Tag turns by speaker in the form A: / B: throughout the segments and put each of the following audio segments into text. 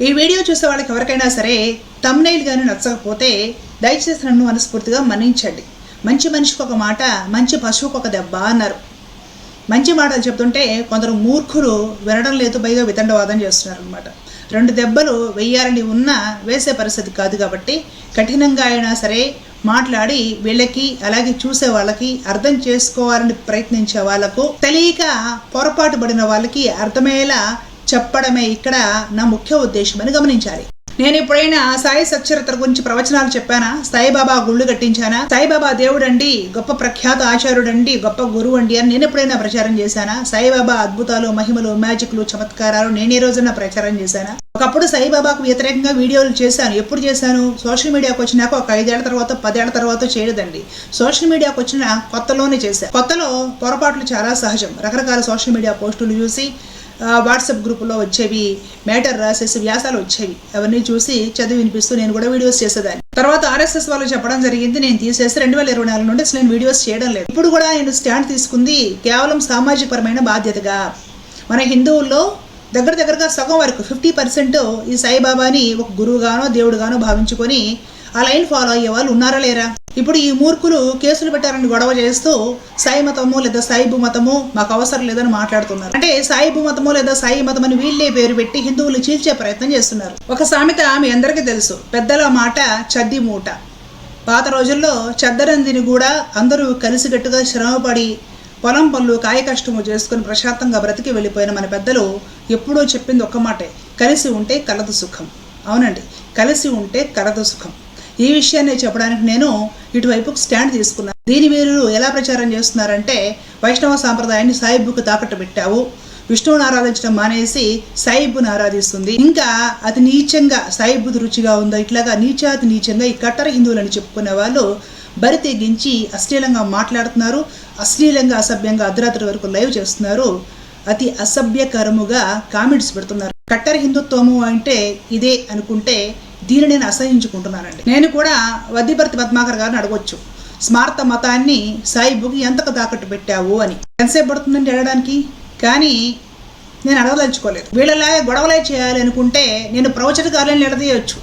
A: ఈ వీడియో చూసే వాళ్ళకి ఎవరికైనా సరే థంబ్నెయిల్ గాని నచ్చకపోతే దయచేసి నన్ను మనస్ఫూర్తిగా మన్నించండి. మంచి మనిషికి ఒక మాట, మంచి పశువుకు ఒక దెబ్బ అన్నారు. మంచి మాటలు చెప్తుంటే కొందరు మూర్ఖులు వినడం లేదు, పైగా వితండవాదం చేస్తున్నారు అనమాట. 2 దెబ్బలు వెయ్యాలని ఉన్నా వేసే పరిస్థితి కాదు కాబట్టి కఠినంగా అయినా సరే మాట్లాడి వీళ్ళకి, అలాగే చూసే వాళ్ళకి, అర్థం చేసుకోవాలని ప్రయత్నించే వాళ్ళకు, తెలియక పొరపాటు పడిన వాళ్ళకి అర్థమయ్యేలా చెప్పడమే ఇక్కడ నా ముఖ్య ఉద్దేశం అని గమనించాలి. నేను ఎప్పుడైనా సాయి సచ్చరిత్ర గురించి ప్రవచనాలు చెప్పానా? సాయిబాబా గుళ్ళు కట్టించానా? సాయిబాబా దేవుడు అండి, గొప్ప ప్రఖ్యాత ఆచార్యుడు అండి, గొప్ప గురువు అండి అని నేను ఎప్పుడైనా ప్రచారం చేశానా? సాయిబాబా అద్భుతాలు, మహిమలు, మ్యాజిక్లు, చమత్కారాలు నేను ఏ రోజున ప్రచారం చేశానా? ఒకప్పుడు సాయిబాబాకు వ్యతిరేకంగా వీడియోలు చేశాను. ఎప్పుడు చేశాను? సోషల్ మీడియాకు వచ్చినాక ఒక 5 ఏళ్ల తర్వాత, 10 ఏళ్ల తర్వాత చేయలేదండి. సోషల్ మీడియాకు వచ్చిన కొత్తలోనే చేశాను. కొత్తలో పొరపాట్లు చాలా సహజం. రకరకాల సోషల్ మీడియా పోస్టులు చూసి, వాట్సాప్ గ్రూపులో వచ్చేవి, మ్యాటర్ రాసేసి వ్యాసాలు వచ్చేవి, అవన్నీ చూసి చదివి వినిపిస్తూ నేను కూడా వీడియోస్ చేసేదాన్ని. తర్వాత RSS వాళ్ళు చెప్పడం జరిగింది, నేను తీసేసి 2024 నుండి అసలు నేను వీడియోస్ చేయడం లేదు. ఇప్పుడు కూడా నేను స్టాండ్ తీసుకుంది కేవలం సామాజిక పరమైన బాధ్యతగా. మన హిందువుల్లో దగ్గరగా సగం వరకు 50% ఈ సాయిబాబాని ఒక గురువుగానో దేవుడుగానో భావించుకొని ఆ లైన్ ఫాలో అయ్యే వాళ్ళు ఉన్నారా లేరా? ఇప్పుడు ఈ మూర్ఖులు కేసులు పెట్టారని గొడవ చేస్తూ సాయి మతము లేదా సాయిబు మతము మాకు అవసరం లేదని మాట్లాడుతున్నారు. అంటే సాయిబు మతము లేదా సాయి మతం అని వీళ్ళే పేరు పెట్టి హిందువులు చీల్చే ప్రయత్నం చేస్తున్నారు. ఒక సామెత మీ అందరికీ తెలుసు, పెద్దల మాట చద్ది మూట. పాత రోజుల్లో చద్దరందిని కూడా అందరూ కలిసికట్టుగా శ్రమపడి పొలం పనులు, కాయ కష్టము చేసుకుని ప్రశాంతంగా బ్రతికి వెళ్ళిపోయిన మన పెద్దలు ఎప్పుడూ చెప్పింది ఒక్క మాటే, కలిసి ఉంటే కలదు సుఖం. అవునండి, కలిసి ఉంటే కలదు సుఖం. ఈ విషయాన్ని చెప్పడానికి నేను ఇటువైపుకు స్టాండ్ తీసుకున్నాను. దీని మీరు ఎలా ప్రచారం చేస్తున్నారంటే, వైష్ణవ సాంప్రదాయాన్ని సాయిబుకు తాకట్టు పెట్టావు, విష్ణువుని ఆరాధించడం మానేసి సాయిబుని ఆరాధిస్తుంది, ఇంకా అతి నీచంగా సాయిబుది రుచిగా ఉందో, ఇట్లాగా నీచాతి నీచంగా ఈ కట్టర హిందువులని చెప్పుకునే వాళ్ళు బరి తెగించి అశ్లీలంగా మాట్లాడుతున్నారు, అశ్లీలంగా అసభ్యంగా అర్ధరాత్రి వరకు లైవ్ చేస్తున్నారు, అతి అసభ్యకరముగా కామెంట్స్ పెడుతున్నారు. కట్టర హిందుత్వము అంటే ఇదే అనుకుంటే దీన్ని నేను అసహించుకుంటున్నానండి. నేను కూడా వద్దిపర్తి పద్మాకర్ గారిని అడగొచ్చు, స్మార్త మతాన్ని సాయిబుకి ఎంతకు తాకట్టు పెట్టావు అని. ఎంతసేపు పడుతుందని అడగడానికి, కానీ నేను అడగదలుచుకోలేదు. వీళ్ళలాగే గొడవలే చేయాలి అనుకుంటే నేను ప్రవచనకారులను నిలదీయొచ్చు.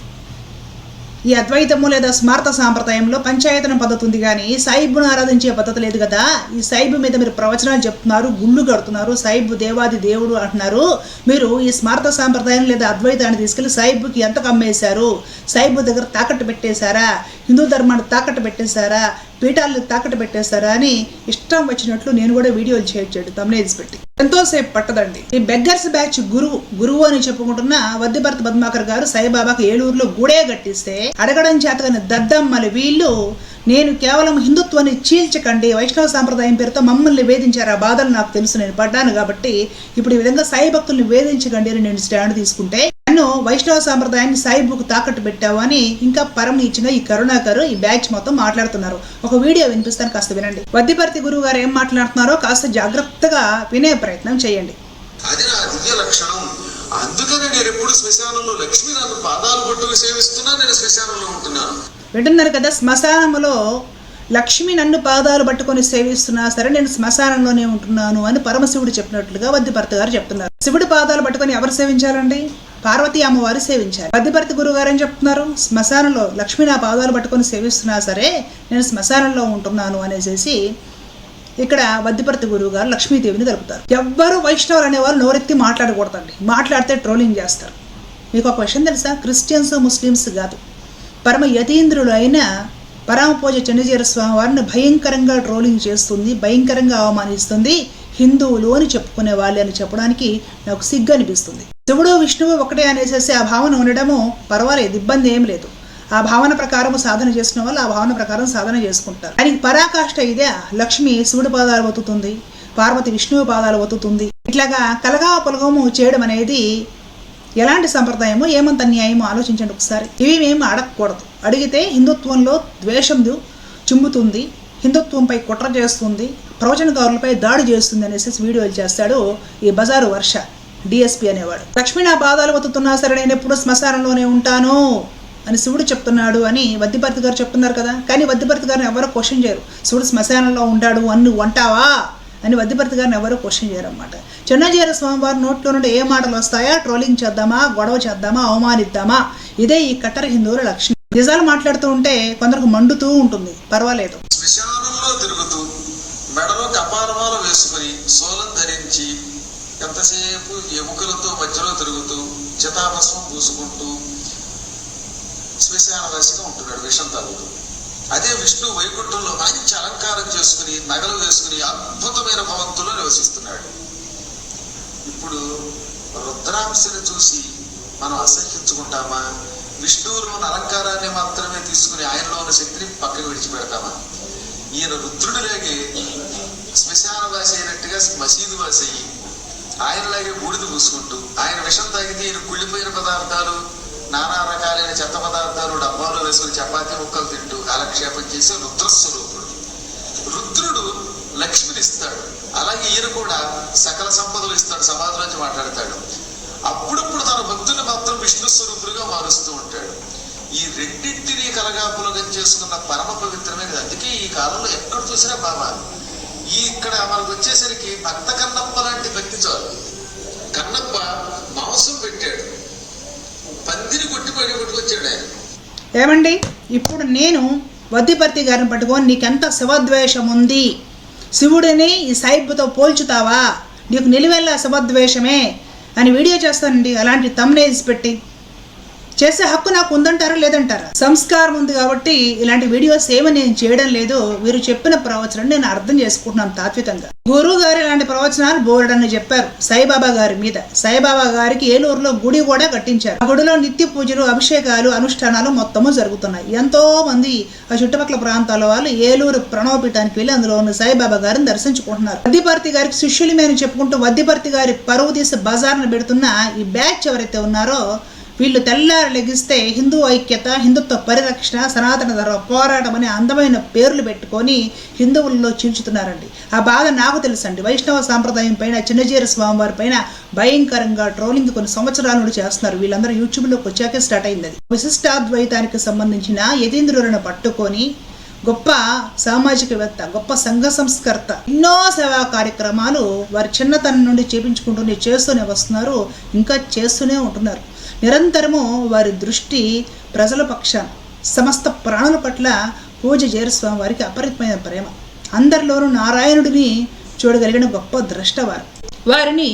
A: ఈ అద్వైతము లేదా స్మార్త సాంప్రదాయంలో పంచాయతనం పద్ధతి ఉంది, కానీ సాయిబును ఆరాధించే పద్ధతి లేదు కదా. ఈ సాయిబు మీద మీరు ప్రవచనాలు చెప్తున్నారు, గుళ్ళు కడుతున్నారు, సాయిబు దేవాది దేవుడు అంటున్నారు. మీరు ఈ స్మార్త సాంప్రదాయం లేదా అద్వైతాన్ని తీసుకెళ్లి సాయిబుకి ఎంతకు అమ్మేశారు? సాయిబు దగ్గర తాకట్టు పెట్టేశారా? హిందూ ధర్మాన్ని తాకట్టు పెట్టేశారా? పీఠాలను తాకట్టు పెట్టేస్తారా అని ఇష్టం వచ్చినట్లు నేను కూడా వీడియోలు చేయొచ్చాడు థంబ్నెయిల్స్ పెట్టి. ఎంతోసేపు పట్టదండి. ఈ బెగ్గర్స్ బ్యాచ్ గురువు అని చెప్పుకుంటున్న వద్దిపర్తి పద్మాకర్ గారు సాయిబాబాకి ఏలూరులో గుడే కట్టిస్తే అడగడం చేతగాని దద్దమ్మలు వీళ్ళు నేను కేవలం హిందుత్వాన్ని చీల్చకండి, వైష్ణవ సాంప్రదాయం పేరుతో మమ్మల్ని వేధించారు, ఆ బాధలు నాకు తెలుసు, నేను పడ్డాను కాబట్టి ఇప్పుడు ఈ విధంగా సాయి భక్తుల్ని వేధించకండి అని నేను స్టాండ్ తీసుకుంటే నన్ను వైష్ణవ సాంప్రదాయాన్ని సాయిబుకు తాకట్టు పెట్టావు అని ఇంకా పరమనీచంగా ఈ కరుణాకర్ ఈ బ్యాచ్ మొత్తం మాట్లాడుతున్నారు. ఒక వీడియో వినిపిస్తాను, కాస్త వినండి. వద్దిపర్తి గురువు గారు ఏం మాట్లాడుతున్నారో కాస్త జాగ్రత్తగా వినే ప్రయత్నం చేయండి.
B: అది నా దివ్య లక్షణం. అందుకనే నేను ఎప్పుడు శ్మశానంలో లక్ష్మి నన్ను పాదాలు పట్టుకు సేవిస్తున్నా, నేను శ్మశానంలో ఉంటున్నాను.
A: వింటున్నారు కదా, శ్మశానంలో లక్ష్మి నన్ను పాదాలు పట్టుకొని సేవిస్తున్నా సరే నేను శ్మశానంలోనే ఉంటున్నాను అని పరమశివుడు చెప్పినట్లుగా వద్దిపర్తి గారు చెప్తున్నారు. శివుడి పాదాలు పట్టుకొని ఎవరు సేవించాలండి? పార్వతీ అమ్మవారు సేవించారు. వద్దిపర్తి గురువు గారు ఏం చెప్తున్నారు? శ్మశానంలో లక్ష్మి నా పాదాలు పట్టుకొని సేవిస్తున్నా సరే నేను శ్మశానంలో ఉంటున్నాను అనేసి ఇక్కడ వద్దిపర్తి గురువు గారు లక్ష్మీదేవిని తెలుపుతారు. ఎవ్వరు వైష్ణవులు అనేవారు నోరెత్తి మాట్లాడకూడదండి, మాట్లాడితే ట్రోలింగ్ చేస్తారు. మీకు ఒక విషయం తెలుసా? క్రిస్టియన్స్, ముస్లిమ్స్ కాదు, పరమ యతీంద్రులు అయిన పరమపూజ చండీజీర స్వామి వారిని భయంకరంగా ట్రోలింగ్ చేస్తుంది, భయంకరంగా అవమానిస్తుంది హిందువులు అని చెప్పుకునే వాళ్ళే అని చెప్పడానికి నాకు సిగ్గు అనిపిస్తుంది. శివుడు విష్ణువు ఒకటే అనేసి ఆ భావన ఉండడము పర్వాలేదు, ఇబ్బంది ఏం లేదు. ఆ భావన ప్రకారం సాధన చేసిన వాళ్ళు ఆ భావన ప్రకారం సాధన చేసుకుంటారు. అని పరాకాష్ట ఇదే, లక్ష్మి శివుడి పాదాలు ఒత్తుతుంది, పార్వతి విష్ణువు పాదాలు ఒత్తుతుంది. ఇట్లాగా కలగా పొలగము చేయడం అనేది ఎలాంటి సంప్రదాయమో, ఏమంత న్యాయమో ఆలోచించండి ఒకసారి. ఇవి మేము అడగకూడదు. అడిగితే హిందుత్వంలో ద్వేషం చుంబుతుంది, హిందుత్వంపై కుట్ర చేస్తుంది, ప్రవచనకారులపై దాడి చేస్తుంది అనేసి వీడియోలు చేస్తాడు ఈ బజారు వర్ష డిఎస్పీ అనేవాడు. లక్ష్మీ నా పాదాలు ఒత్తుతున్నా సరే నేను ఎప్పుడు శ్మశానంలోనే ఉంటాను అని శివుడు చెప్తున్నాడు అని వద్దిపర్తి గారు చెప్తున్నారు కదా. కానీ వద్దిపర్తి గారిని ఎవరో క్వశ్చన్ చేయరు. శివుడు శ్మశానంలో ఉంటాడు అని నువ్వు అంటావా అని వద్దిపర్తి గారిని ఎవరో క్వశ్చన్ చేయరన్నమాట. చిన్నజీర స్వామివారి నోట్లో నుండి ఏ మాటలు వస్తాయా, ట్రోలింగ్ చేద్దామా, గొడవ చేద్దామా, అవమానిద్దామా, ఇదే ఈ కట్టర్ హిందువుల లక్షణం. నిజాలు మాట్లాడుతూ ఉంటే కొందరికి మండుతూ ఉంటుంది, పర్వాలేదు.
B: శ్మశానంలో తిరుగుతూ మెడలో కపాలమాల వేసుకుని సోలం ధరించి ఎంతసేపు ఎముకలతో మధ్యలో తిరుగుతూ చితాభస్మం పూసుకుంటూ శ్మశానవాసిగా ఉంటున్నాడు విషం తాగుతూ. అదే విష్ణు వైకుంఠంలో మంచి అలంకారం చేసుకుని నగలు వేసుకుని అద్భుతమైన భవంతుల్లో నివసిస్తున్నాడు. ఇప్పుడు రుద్రాంశని చూసి మనం అసహ్యించుకుంటామా? విష్ణువులోని అలంకారాన్ని మాత్రమే తీసుకుని ఆయనలో ఉన్న శక్తిని పక్కకు విడిచిపెడతామా? ఈయన రుద్రుడిలాగే శ్మశానవాసి అయినట్టుగా మసీదు వాసి అయ్యి ఆయనలాగే బూడిద పూసుకుంటూ ఆయన విషం తాగితే ఈయన కుళ్ళిపోయిన పదార్థాలు, నానా రకాలైన చెత్త పదార్థాలు డబ్బాలో వేసుకుని చపాతీ ముక్కలు తింటూ కాలక్షేపం చేసే రుద్రస్వరూపుడు. రుద్రుడు లక్ష్మిని ఇస్తాడు, అలాగే ఈయన కూడా సకల సంపదలు ఇస్తాడు, సమాధిలోంచి మాట్లాడతాడు. అప్పుడప్పుడు తన భక్తులు మాత్రం విష్ణు స్వరూపుడుగా మారుస్తూ ఉంటాడు. ఈ రెండింటినీ కలగాపులగం చేసుకున్న పరమ పవిత్రమైనది. అందుకే ఈ కాలంలో ఎక్కడ చూసినా బాబా ఇక్కడ మనకు వచ్చేసరికి భక్త కన్నప్ప లాంటి భక్తి చాలు. కన్నప్ప మాంసం పెట్టాడు, పందిని పట్టుకొచ్చాడు ఆయన.
A: ఏమండి, ఇప్పుడు నేను వద్దిపర్తి గారిని పట్టుకొని నీకెంత శివద్వేషం ఉంది, శివుడిని ఈ సాయిబుతో పోల్చుతావా, నీకు నిలువెల్లా శివద్వేషమే అని వీడియో చేస్తానండి. అలాంటి థంబ్నెయిల్స్ పెట్టి చేసే హక్కు నాకు ఉందంటారా లేదంటారా? సంస్కారం ఉంది కాబట్టి ఇలాంటి వీడియోస్ ఏమీ నేను చేయడం లేదు. వీరు చెప్పిన ప్రవచనం నేను అర్థం చేసుకుంటున్నాను తాత్వికంగా. గురువు గారు ఇలాంటి ప్రవచనాలు బోర్డని చెప్పారు సాయిబాబా గారి మీద. సాయిబాబా గారికి ఏలూరులో గుడి కూడా కట్టించారు. ఆ గుడిలో నిత్య పూజలు, అభిషేకాలు, అనుష్ఠానాలు మొత్తము జరుగుతున్నాయి. ఎంతో మంది ఆ చుట్టుపక్కల ప్రాంతాల వాళ్ళు ఏలూరు ప్రణవపీఠానికి వెళ్ళి అందులో ఉన్న సాయిబాబా గారిని దర్శించుకుంటున్నారు. వద్దిపర్తి గారికి శిష్యులు మేము చెప్పుకుంటూ వద్దిపర్తి గారి పరువు తీసి బజార్ను పెడుతున్న ఈ బ్యాచ్ ఎవరైతే ఉన్నారో వీళ్ళు తెల్లారు లెగిస్తే హిందూ ఐక్యత, హిందుత్వ పరిరక్షణ, సనాతన ధర్మ పోరాటం అనే అందమైన పేర్లు పెట్టుకొని హిందువుల్లో చీల్చుతున్నారండి. ఆ బాధ నాకు తెలుసండి. వైష్ణవ సాంప్రదాయం పైన, చిన్నజీర స్వామివారి పైన భయంకరంగా ట్రోలింగ్ కొన్ని సంవత్సరాల నుండి చేస్తున్నారు. వీళ్ళందరూ యూట్యూబ్లోకి వచ్చాకే స్టార్ట్ అయింది. అది విశిష్టాద్వైతానికి సంబంధించిన యతీంద్రులను పట్టుకొని గొప్ప సామాజికవేత్త, గొప్ప సంఘ సంస్కర్త, ఎన్నో సేవా కార్యక్రమాలు వారి చిన్నతనం నుండి చేస్తూనే వస్తున్నారు, ఇంకా చేస్తూనే ఉంటున్నారు. నిరంతరము వారి దృష్టి ప్రజల పక్షాన, సమస్త ప్రాణుల పట్ల పూజ జీరస్వామి వారికి అపరితమైన ప్రేమ. అందరిలోనూ నారాయణుడిని చూడగలిగిన గొప్ప ద్రష్టవారు. వారిని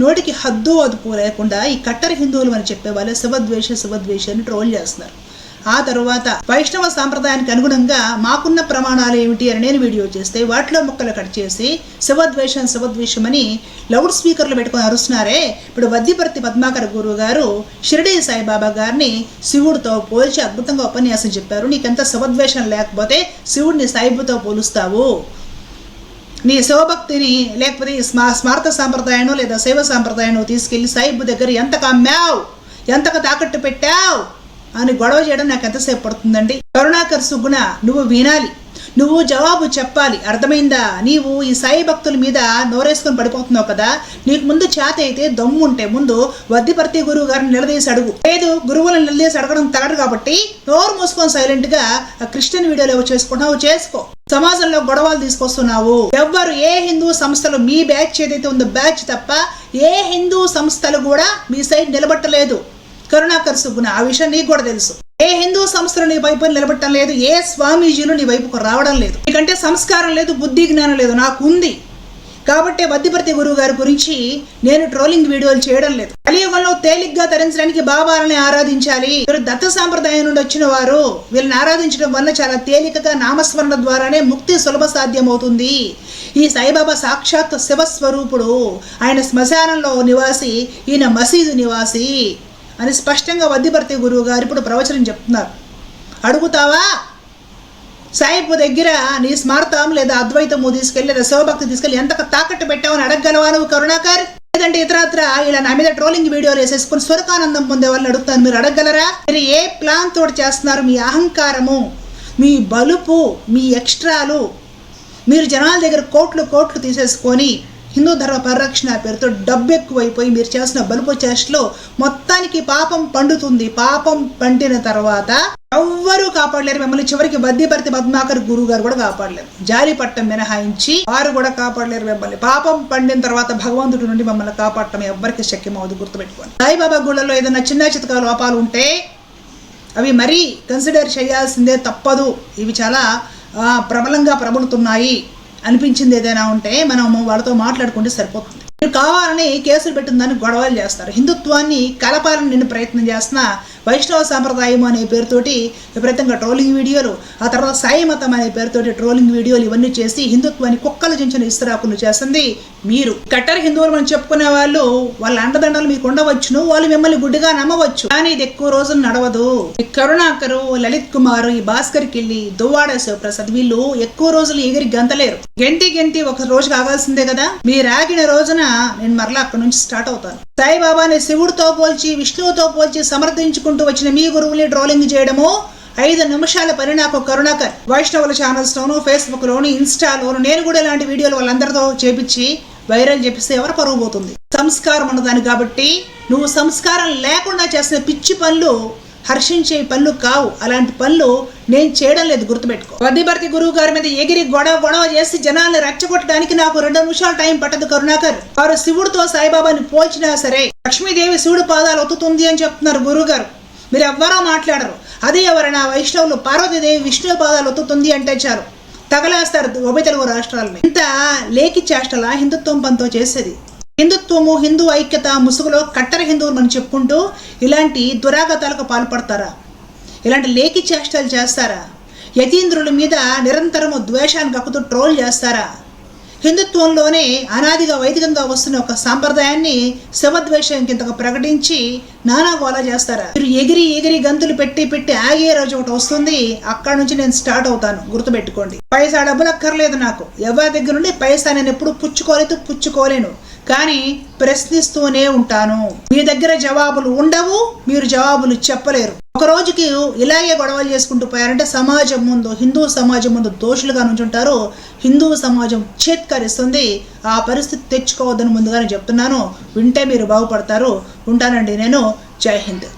A: నోటికి హద్దు అదుపు లేకుండా ఈ కట్టర్ హిందువులు అని చెప్పే వాళ్ళే శివద్వేషి అని ట్రోల్ చేస్తున్నారు. ఆ తరువాత వైష్ణవ సాంప్రదాయానికి అనుగుణంగా మాకున్న ప్రమాణాలు ఏమిటి అని నేను వీడియో చేస్తే వాటిలో ముక్కలు కట్ చేసి శివద్వేషం అని లౌడ్ స్పీకర్లు పెట్టుకొని అరుస్తున్నారే. ఇప్పుడు వద్దిపర్తి పద్మాకర గురువు గారు షిరిడీ సాయిబాబా గారిని శివుడితో పోల్చి అద్భుతంగా ఉపన్యాసం చెప్పారు. నీకెంత శివద్వేషం లేకపోతే శివుడిని సాయిబుతో పోలుస్తావు, నీ శివభక్తిని లేకపోతే స్మార్త సాంప్రదాయాన్ని లేదా శైవ సాంప్రదాయాన్ని తీసుకెళ్లి సాయిబు దగ్గర ఎంతగా అమ్మావు, ఎంతగా తాకట్టు పెట్టావు అని గొడవ చేయడం నాకు ఎంతసేపు పడుతుందండి. కరుణాకర్ సుగుణ, నువ్వు వినాలి, నువ్వు జవాబు చెప్పాలి, అర్థమైందా? నీవు ఈ సాయి భక్తుల మీద నోరేసుకొని పడిపోతున్నావు కదా. నీకు ముందు చేత అయితే దమ్ముంటే ముందు వద్దిపర్తి గురువు గారిని నిలదీసి అడుగు. లేదు, గురువులను నిలదీసి అడగడం తగడు కాబట్టి నోరు మూసుకొని సైలెంట్గా క్రిస్టియన్ వీడియోలు చేసుకుంటున్నావు, చేసుకో. సమాజంలో గొడవలు తీసుకొస్తున్నావు. ఎవ్వరు ఏ హిందూ సంస్థలు, మీ బ్యాచ్ ఏదైతే ఉందో బ్యాచ్ తప్ప ఏ హిందూ సంస్థలు కూడా మీ సైడ్ నిలబట్టలేదు. కరుణాకర్ సుగుణ, ఆ విషయం నీకు కూడా తెలుసు. ఏ హిందూ సంస్థలు నీ వైపు నిలబట్టడం లేదు, ఏ స్వామీజీలు నీ వైపుకు రావడం లేదు. నీకంటే సంస్కారం లేదు, బుద్ధి జ్ఞానం లేదు, నాకు ఉంది. కాబట్టి వద్దిపర్తి గురువు గారి గురించి నేను ట్రోలింగ్ వీడియోలు చేయడం లేదు. కలియుగంలో తేలిగ్గా తరించడానికి బాబాలని ఆరాధించాలి. వీరు దత్త సాంప్రదాయం నుండి వచ్చిన వారు. వీళ్ళని ఆరాధించడం వల్ల చాలా తేలికగా నామస్మరణ ద్వారానే ముక్తి సులభ సాధ్యం అవుతుంది. ఈ సాయిబాబా సాక్షాత్ శివస్వరూపుడు. ఆయన శ్మశానంలో నివాసి, ఈయన మసీదు నివాసి అని స్పష్టంగా వద్దిపర్తి గురువు గారు ఇప్పుడు ప్రవచనం చెప్తున్నారు. అడుగుతావా? సాయిబు దగ్గర నీ స్మార్తం లేదా అద్వైతము తీసుకెళ్ళి లేదా శివభక్తి తీసుకెళ్ళి ఎంతగా తాకట్టు పెట్టావని అడగగలవా నువ్వు కరుణాకర్? లేదంటే ఇతరత్ర ఇలా నా మీద ట్రోలింగ్ వీడియోలు వేసేసుకుని స్వర్గానందం పొందే వాళ్ళని అడుగుతాను, మీరు అడగగలరా? మీరు ఏ ప్లాన్ తోటి చేస్తున్నారు? మీ అహంకారము, మీ బలుపు, మీ ఎక్స్ట్రాలు, మీరు జనాల దగ్గర కోట్లు తీసేసుకొని హిందూ ధర్మ పరిరక్షణ పేరుతో డబ్బు ఎక్కువైపోయి మీరు చేసిన బలుపు చేష్టలో మొత్తానికి పాపం పండుతుంది. పాపం పండిన తర్వాత ఎవ్వరూ కాపాడలేరు మిమ్మల్ని. చివరికి బద్దీపర్తి పద్మాకర్ గురువు గారు కూడా కాపాడలేరు. జాలి పట్టం మినహాయించి వారు కూడా కాపాడలేరు మిమ్మల్ని. పాపం పండిన తర్వాత భగవంతుడి నుండి మమ్మల్ని కాపాడటం ఎవ్వరికి శక్యం అవ్వదు, గుర్తుపెట్టుకోండి. సాయిబాబా గుళ్ళలో ఏదైనా చిన్న చితక లోపాలు ఉంటే అవి మరీ కన్సిడర్ చేయాల్సిందే, తప్పదు. ఇవి చాలా ప్రబలంగా ప్రబలుతున్నాయి అనిపించింది ఏదైనా ఉంటే మనం వాళ్ళతో మాట్లాడుకుంటే సరిపోతుంది. మీరు కావాలని కేసులు పెట్టిందని గొడవలు చేస్తారు. హిందుత్వాన్ని కలపాలని నేను ప్రయత్నం చేస్తున్నా. వైష్ణవ సాంప్రదాయం అనే పేరుతోటి విపరీతంగా ట్రోలింగ్ వీడియోలు, ఆ తర్వాత సాయి మతం అనే పేరుతోటి ట్రోలింగ్ వీడియోలు ఇవన్నీ చేసి హిందుత్వాన్ని కుక్కలు చించిన ఇస్తరాకులు చేస్తుంది మీరు. కట్టర్ హిందువులు మనం చెప్పుకునే వాళ్ళు వాళ్ళ అండదండలు మీకు ఉండవచ్చును, వాళ్ళు మిమ్మల్ని గుడ్డిగా నమ్మవచ్చు, కానీ ఇది ఎక్కువ రోజులు నడవదు. ఈ కరుణాకరు, లలిత్ కుమార్, ఈ భాస్కర్ కిల్లి, దువ్వాడ శివప్రసాద్ వీళ్ళు ఎక్కువ రోజులు ఎగిరి గంతలేరు. గెంటి ఒక రోజు కావాల్సిందే కదా. మీరు ఆగిన రోజున నేను మరలా అక్కడి నుంచి స్టార్ట్ అవుతాను. సాయిబాబాని శివుడితో పోల్చి విష్ణువుతో పోల్చి సమర్థించుకుంటూ వచ్చిన మీ గురువుని ట్రోలింగ్ చేయడము 5 నిమిషాల పని. నాకు కరుణాకర్ వైష్ణవుల ఛానల్స్ లోను, ఫేస్బుక్ లోను, ఇన్స్టాలోను నేను కూడా ఇలాంటి వీడియోలు వాళ్ళందరితో చేపించి వైరల్ చేపిస్తే ఎవరు పరుగు పోతుంది? సంస్కారం ఉన్నదాన్ని కాబట్టి నువ్వు సంస్కారం లేకుండా చేసిన పిచ్చి పనులు హర్షించే పనులు కావు. అలాంటి పనులు నేను చేయడం లేదు, గుర్తుపెట్టుకో. వద్దిభర్తి గురువు గారి మీద ఎగిరి గొడవ చేసి జనాల్ని రెచ్చగొట్టడానికి నాకు 2 నిమిషాలు టైం పట్టదు కరుణాకర్. వారు శివుడితో సాయిబాబాని పోల్చినా సరే లక్ష్మీదేవి శివుడు పాదాలు ఒత్తుతుంది అని చెప్తున్నారు గురువు గారు. మీరు ఎవ్వరో మాట్లాడరు. అదే ఎవరైనా వైష్ణవులు పార్వతీదేవి విష్ణు పాదాలు ఒత్తుతుంది అంటే చాలు తగలేస్తారు ఉభయ తెలుగు రాష్ట్రాలని. ఇంత లేకి చేష్టలా హిందుత్వం పనితో చేసేది? హిందుత్వము, హిందూ ఐక్యత ముసుగులో కట్టర హిందువులు మనం చెప్పుకుంటూ ఇలాంటి దురాగతాలకు పాల్పడతారా? ఇలాంటి లేకి చేష్టలు చేస్తారా? యతీంద్రుల మీద నిరంతరము ద్వేషాన్ని కక్కుతూ ట్రోల్ చేస్తారా? హిందుత్వంలోనే అనాదిగా వైదికంగా వస్తున్న ఒక సాంప్రదాయాన్ని శివద్వేషం కిందకు ప్రకటించి నానాగోలా చేస్తారా? మీరు ఎగిరి గంతులు పెట్టి ఆగే రోజు ఒకటి వస్తుంది. అక్కడ నుంచి నేను స్టార్ట్ అవుతాను, గుర్తుపెట్టుకోండి. పైసా డబ్బులు అక్కర్లేదు నాకు. ఎవరి దగ్గర నుండి పైసా నేను ఎప్పుడు పుచ్చుకోలేను, కానీ ప్రశ్నిస్తూనే ఉంటాను. మీ దగ్గర జవాబులు ఉండవు, మీరు జవాబులు చెప్పలేరు. ఒక రోజుకి ఇలాగే గొడవలు చేసుకుంటూ పోయారంటే సమాజం ముందు, హిందూ సమాజం ముందు దోషులుగా నుంచుంటారు. హిందూ సమాజం చేత్కరిస్తుంది. ఆ పరిస్థితి తెచ్చుకోవద్దని ముందుగానే చెప్తున్నాను. వింటే మీరు బాగుపడతారు. ఉంటానండి నేను. జై హింద్.